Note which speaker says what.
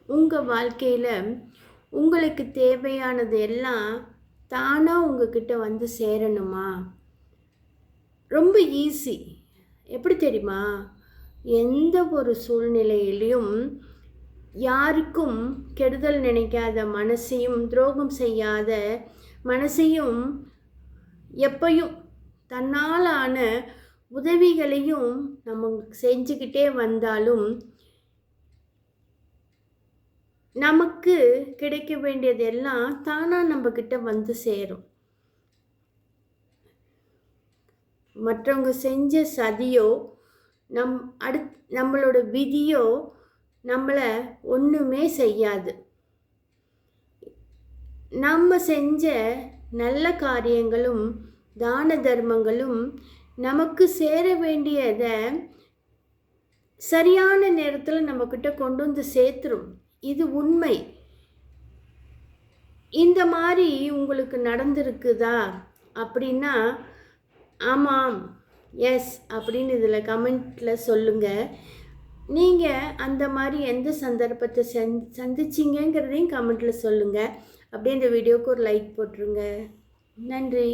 Speaker 1: உங்கள் வாழ்க்கையில் உங்களுக்கு தேவையானது எல்லாம் தானாக உங்ககிட்ட வந்து சேரணுமா? ரொம்ப ஈஸி. எப்படி தெரியுமா? எந்த ஒரு சூழ்நிலையிலையும் யாருக்கும் கெடுதல் நினைக்காத மனசையும், துரோகம் செய்யாத மனசையும், எப்பையும் தன்னால் ஆன உதவிகளையும் நம்ம செஞ்சுக்கிட்டே வந்தாலும் நமக்கு கிடைக்க வேண்டியதெல்லாம் தானாக நம்மக்கிட்ட வந்து சேரும். மற்றவங்க செஞ்ச சதியோ நம்மளோட விதியோ நம்மளை ஒன்றுமே செய்யாது. நம்ம செஞ்ச நல்ல காரியங்களும் தான தர்மங்களும் நமக்கு சேர வேண்டியதை சரியான நேரத்தில் நம்மக்கிட்ட கொண்டு வந்து சேர்த்துரும். இது உண்மை. இந்த மாதிரி உங்களுக்கு நடந்திருக்குதா அப்படின்னா ஆமாம், எஸ் அப்படின்னு இதில் கமெண்ட்டில் சொல்லுங்கள். நீங்கள் அந்த மாதிரி எந்த சந்தர்ப்பத்தை சந்திச்சிங்கங்கிறதையும் கமெண்ட்டில் சொல்லுங்கள். அப்படியே இந்த வீடியோவுக்கு ஒரு லைக் போட்டுருங்க. நன்றி.